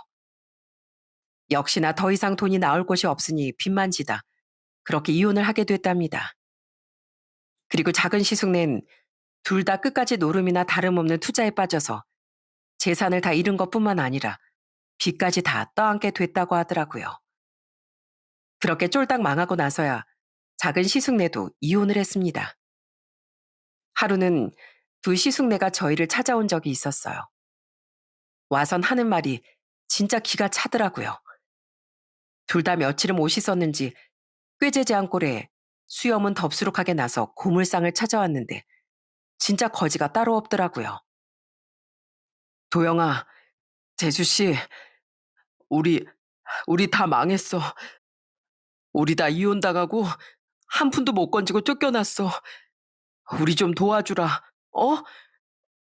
역시나 더 이상 돈이 나올 곳이 없으니 빚만 지다 그렇게 이혼을 하게 됐답니다. 그리고 작은 시숙네는 둘 다 끝까지 노름이나 다름없는 투자에 빠져서 재산을 다 잃은 것뿐만 아니라 빚까지 다 떠안게 됐다고 하더라고요. 그렇게 쫄딱 망하고 나서야 작은 시숙네도 이혼을 했습니다. 하루는 두 시숙네가 저희를 찾아온 적이 있었어요. 와선 하는 말이 진짜 기가 차더라고요. 둘 다 며칠은 못 씻었는지 꾀재재한 꼴에 수염은 덥수룩하게 나서 고물상을 찾아왔는데 진짜 거지가 따로 없더라고요. 도영아, 재수씨, 우리, 우리 다 망했어. 우리 다 이혼당하고 한 푼도 못 건지고 쫓겨났어. 우리 좀 도와주라. 어?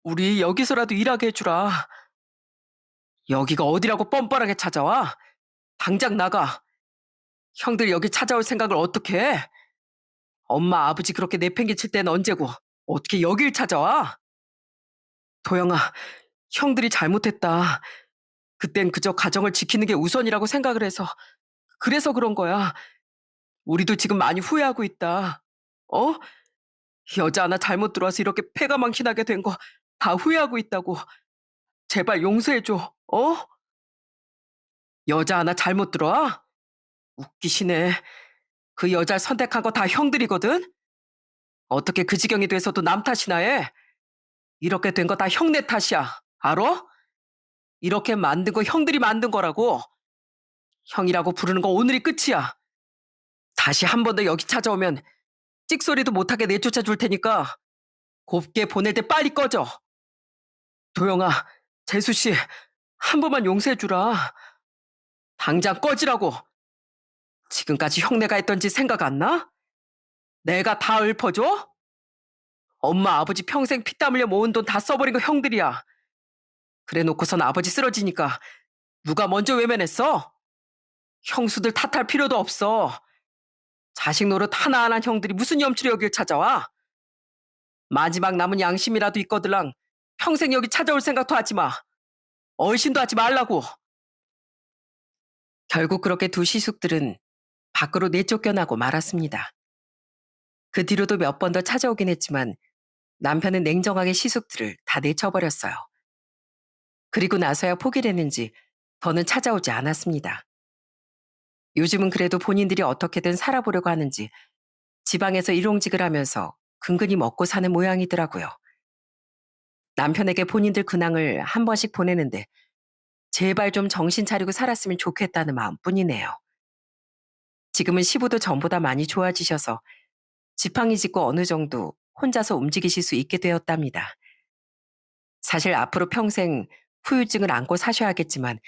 우리 여기서라도 일하게 해주라. 여기가 어디라고 뻔뻔하게 찾아와? 당장 나가. 형들 여기 찾아올 생각을 어떻게 해? 엄마 아버지 그렇게 내팽개칠 때는 언제고 어떻게 여길 찾아와? 도영아, 형들이 잘못했다. 그땐 그저 가정을 지키는 게 우선이라고 생각을 해서 그래서 그런 거야. 우리도 지금 많이 후회하고 있다. 어? 여자 하나 잘못 들어와서 이렇게 패가 망신하게 된 거 다 후회하고 있다고. 제발 용서해줘. 어? 여자 하나 잘못 들어와? 웃기시네. 그 여자를 선택한 거 다 형들이거든? 어떻게 그 지경이 돼서도 남 탓이나 해? 이렇게 된 거 다 형네 탓이야. 알아? 이렇게 만든 거 형들이 만든 거라고. 형이라고 부르는 거 오늘이 끝이야. 다시 한 번 더 여기 찾아오면 찍소리도 못하게 내쫓아 줄 테니까 곱게 보낼 때 빨리 꺼져. 도영아, 재수씨, 한 번만 용서해 주라. 당장 꺼지라고. 지금까지 형네가 했던 짓 생각 안 나? 내가 다 읊어줘? 엄마 아버지 평생 피땀 흘려 모은 돈 다 써버린 거 형들이야. 그래 놓고선 아버지 쓰러지니까 누가 먼저 외면했어? 형수들 탓할 필요도 없어. 자식 노릇 하나하나 형들이 무슨 염치로 여길 찾아와? 마지막 남은 양심이라도 있거들랑 평생 여기 찾아올 생각도 하지 마. 얼씬도 하지 말라고. 결국 그렇게 두 시숙들은 밖으로 내쫓겨나고 말았습니다. 그 뒤로도 몇 번 더 찾아오긴 했지만 남편은 냉정하게 시숙들을 다 내쳐버렸어요. 그리고 나서야 포기를 했는지 더는 찾아오지 않았습니다. 요즘은 그래도 본인들이 어떻게든 살아보려고 하는지 지방에서 일용직을 하면서 근근히 먹고 사는 모양이더라고요. 남편에게 본인들 근황을 한 번씩 보내는데 제발 좀 정신 차리고 살았으면 좋겠다는 마음뿐이네요. 지금은 시부도 전보다 많이 좋아지셔서 지팡이 짚고 어느 정도 혼자서 움직이실 수 있게 되었답니다. 사실 앞으로 평생 후유증을 안고 사셔야겠지만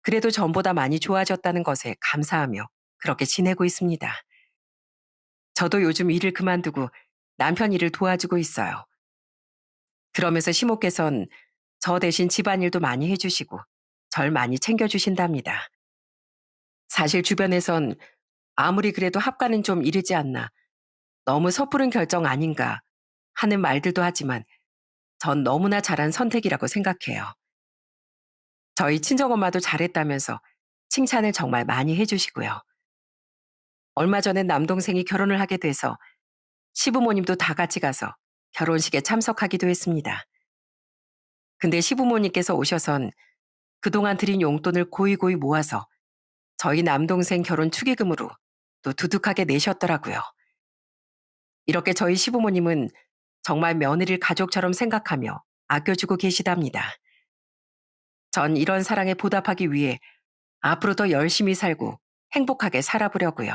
그래도 전보다 많이 좋아졌다는 것에 감사하며 그렇게 지내고 있습니다. 저도 요즘 일을 그만두고 남편 일을 도와주고 있어요. 그러면서 시모께선 저 대신 집안일도 많이 해주시고 절 많이 챙겨주신답니다. 사실 주변에선 아무리 그래도 합가는 좀 이르지 않나, 너무 섣부른 결정 아닌가 하는 말들도 하지만 전 너무나 잘한 선택이라고 생각해요. 저희 친정엄마도 잘했다면서 칭찬을 정말 많이 해주시고요. 얼마 전엔 남동생이 결혼을 하게 돼서 시부모님도 다 같이 가서 결혼식에 참석하기도 했습니다. 근데 시부모님께서 오셔선 그동안 드린 용돈을 고이고이 모아서 저희 남동생 결혼 축의금으로 또 두둑하게 내셨더라고요. 이렇게 저희 시부모님은 정말 며느리를 가족처럼 생각하며 아껴주고 계시답니다. 전 이런 사랑에 보답하기 위해 앞으로 더 열심히 살고 행복하게 살아보려고요.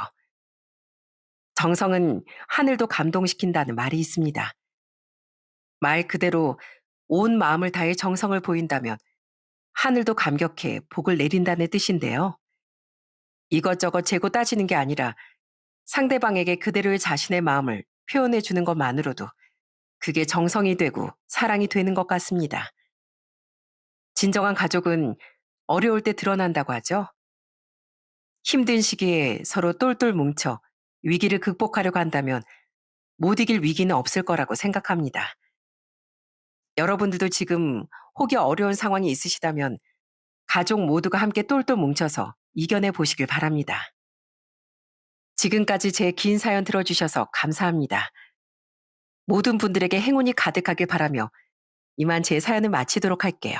정성은 하늘도 감동시킨다는 말이 있습니다. 말 그대로 온 마음을 다해 정성을 보인다면 하늘도 감격해 복을 내린다는 뜻인데요. 이것저것 재고 따지는 게 아니라 상대방에게 그대로의 자신의 마음을 표현해 주는 것만으로도 그게 정성이 되고 사랑이 되는 것 같습니다. 진정한 가족은 어려울 때 드러난다고 하죠. 힘든 시기에 서로 똘똘 뭉쳐 위기를 극복하려고 한다면 못 이길 위기는 없을 거라고 생각합니다. 여러분들도 지금 혹여 어려운 상황이 있으시다면 가족 모두가 함께 똘똘 뭉쳐서 이겨내 보시길 바랍니다. 지금까지 제 긴 사연 들어주셔서 감사합니다. 모든 분들에게 행운이 가득하길 바라며 이만 제 사연을 마치도록 할게요.